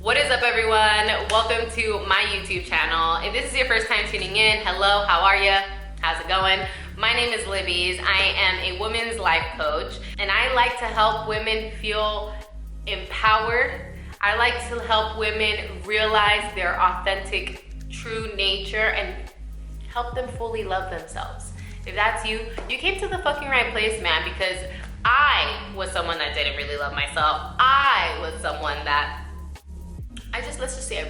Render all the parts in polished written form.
What is up, everyone? Welcome to my YouTube channel. If this is your first time tuning in, hello, how are you? How's it going? My name is Libby's. I am a women's life coach, and I like to help women feel empowered. I like to help women realize their authentic, true nature and help them fully love themselves. If that's you, you came to the fucking right place, man, because I was someone that didn't really love myself. I was someone that let's just say I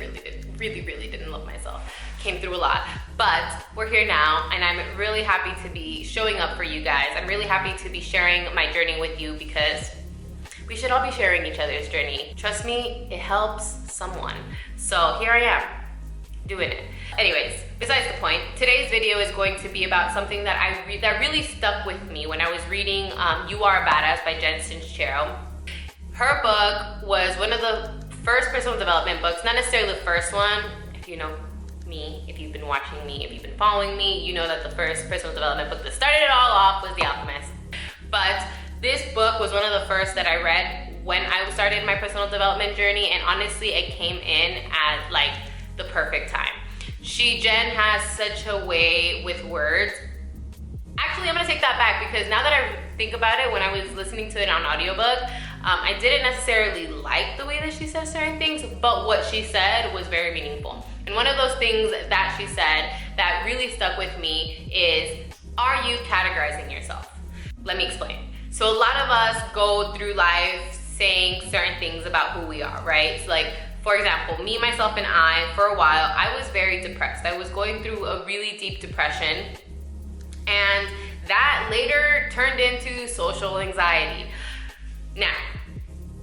really didn't love myself. Came through a lot, but we're here now, and I'm really happy to be showing up for you guys. I'm really happy to be sharing my journey with you because we should all be sharing each other's journey. Trust me, it helps someone. So here I am, doing it. Anyways, besides the point, today's video is going to be about something that that really stuck with me when I was reading You Are a Badass by Sincero. Her book was one of the first personal development books, not necessarily the first one. If you know me, if you've been watching me, if you've been following me, you know that the first personal development book that started it all off was The Alchemist. But this book was one of the first that I read when I started my personal development journey, and honestly, it came in at like the perfect time. Jen has such a way with words. Actually, I'm gonna take that back because now that I think about it, when I was listening to it on audiobook, I didn't necessarily like the way that she said certain things, but what she said was very meaningful. And one of those things that she said that really stuck with me is, are you categorizing yourself? Let me explain. So a lot of us go through life saying certain things about who we are, right? So like, for example, me, myself, and I, for a while, I was very depressed. I was going through a really deep depression, and that later turned into social anxiety. Now,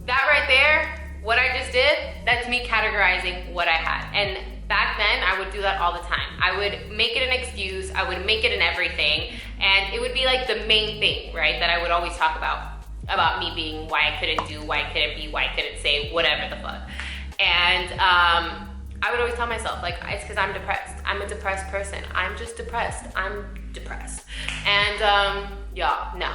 that right there, what I just did, that's me categorizing what I had. And back then, I would do that all the time. I would make it an excuse, I would make it an everything, and it would be like the main thing, right, that I would always talk about me being why I couldn't do, why I couldn't be, why I couldn't say, whatever the fuck. And I would always tell myself, like, it's because I'm depressed. I'm a depressed person. I'm just depressed. I'm depressed. And y'all, no.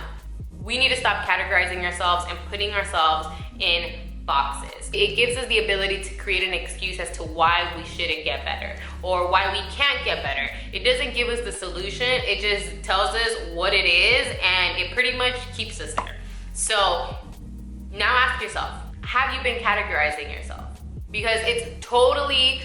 We need to stop categorizing ourselves and putting ourselves in boxes. It gives us the ability to create an excuse as to why we shouldn't get better or why we can't get better. It doesn't give us the solution. It just tells us what it is, and it pretty much keeps us there. So now ask yourself, have you been categorizing yourself? Because it's totally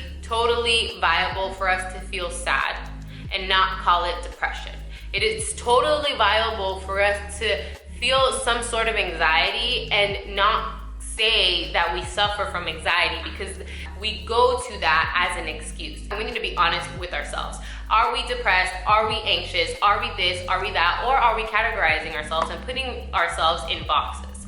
viable for us to feel sad and not call it depression. It is totally viable for us to feel some sort of anxiety and not say that we suffer from anxiety, because we go to that as an excuse. And we need to be honest with ourselves. Are we depressed? Are we anxious? Are we this? Are we that? Or are we categorizing ourselves and putting ourselves in boxes?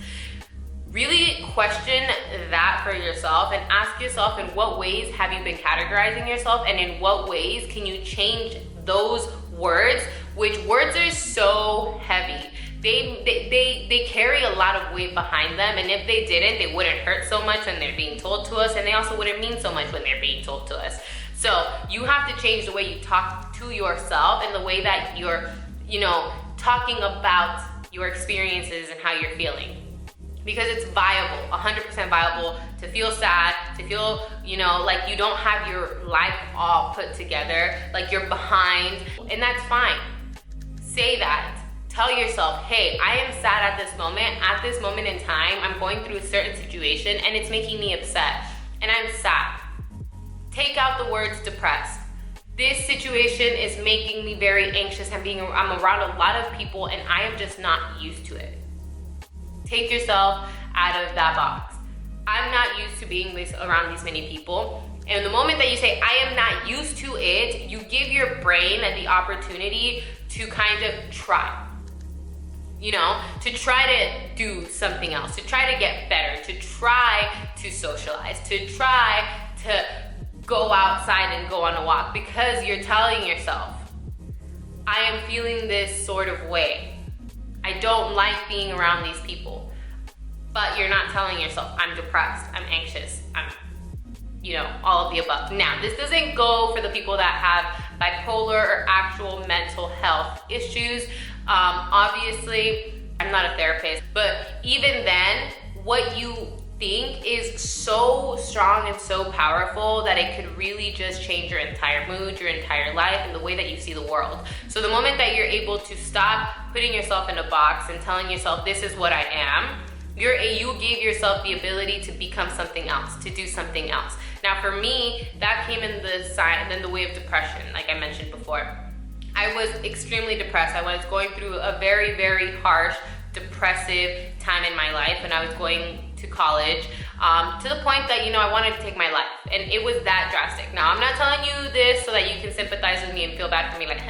Really question that for yourself and ask yourself, in what ways have you been categorizing yourself, and in what ways can you change those words, which words are so heavy. They carry a lot of weight behind them, and if they didn't, they wouldn't hurt so much when they're being told to us, and they also wouldn't mean so much when they're being told to us. So you have to change the way you talk to yourself and the way that you're, talking about your experiences and how you're feeling. Because it's viable, 100% viable to feel sad, to feel, like you don't have your life all put together, like you're behind, and that's fine. Say that. Tell yourself, hey, I am sad at this moment in time, I'm going through a certain situation and it's making me upset, and I'm sad. Take out the words depressed. This situation is making me very anxious. I'm around a lot of people and I am just not used to it. Take yourself out of that box. I'm not used to being around these many people. And the moment that you say, I am not used to it, you give your brain the opportunity to kind of try. To try to do something else, to try to get better, to try to socialize, to try to go outside and go on a walk, because you're telling yourself, I am feeling this sort of way. I don't like being around these people. But you're not telling yourself, I'm depressed, I'm anxious, I'm, all of the above. Now, this doesn't go for the people that have bipolar or actual mental health issues. Obviously, I'm not a therapist, but even then, what you think is so strong and so powerful that it could really just change your entire mood, your entire life, and the way that you see the world. So the moment that you're able to stop putting yourself in a box and telling yourself, this is what I am, you gave yourself the ability to become something else, to do something else. Now for me, that came in the way of depression, like I mentioned before. I was extremely depressed. I was going through a very, very harsh, depressive time in my life when I was going to college, to the point that, I wanted to take my life. And it was that drastic. Now, I'm not telling you this so that you can sympathize with me and feel bad for me, like,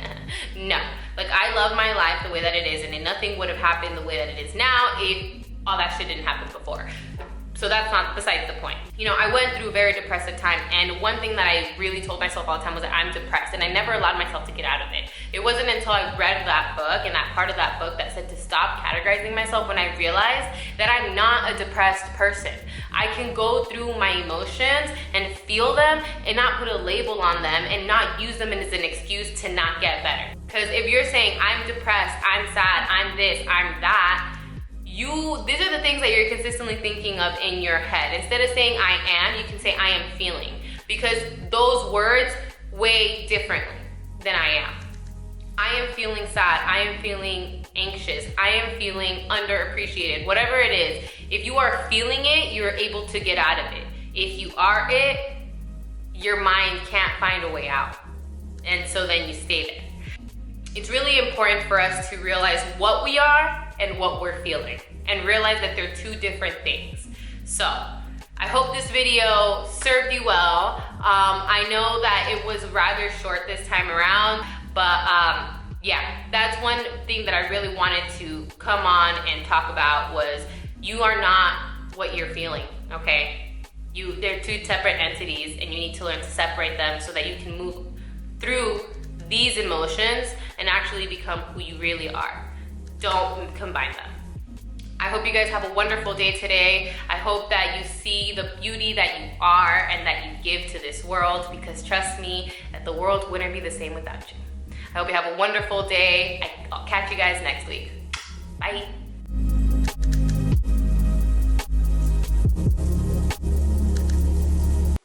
no. Like, I love my life the way that it is, and nothing would have happened the way that it is now if all that shit didn't happen before. So that's not besides the point. I went through a very depressive time, and one thing that I really told myself all the time was that I'm depressed, and I never allowed myself to get out of it. It wasn't until I read that book and that part of that book that said to stop categorizing myself when I realized that I'm not a depressed person. I can go through my emotions and feel them and not put a label on them and not use them as an excuse to not get better. Because if you're saying I'm depressed, I'm sad, I'm this, I'm that, these are the things that you're consistently thinking of in your head. Instead of saying I am, you can say I am feeling, because those words weigh differently than I am. I am feeling sad, I am feeling anxious, I am feeling underappreciated, whatever it is. If you are feeling it, you're able to get out of it. If you are it, your mind can't find a way out. And so then you stay there. It's really important for us to realize what we are and what we're feeling, and realize that they're two different things. So I hope this video served you well. I know that it was rather short this time around, but yeah, that's one thing that I really wanted to come on and talk about was you are not what you're feeling, okay? They're two separate entities, and you need to learn to separate them so that you can move through these emotions and actually become who you really are. Don't combine them. I hope you guys have a wonderful day today. I hope that you see the beauty that you are and that you give to this world, because trust me, that the world wouldn't be the same without you. I hope you have a wonderful day. I'll catch you guys next week. Bye.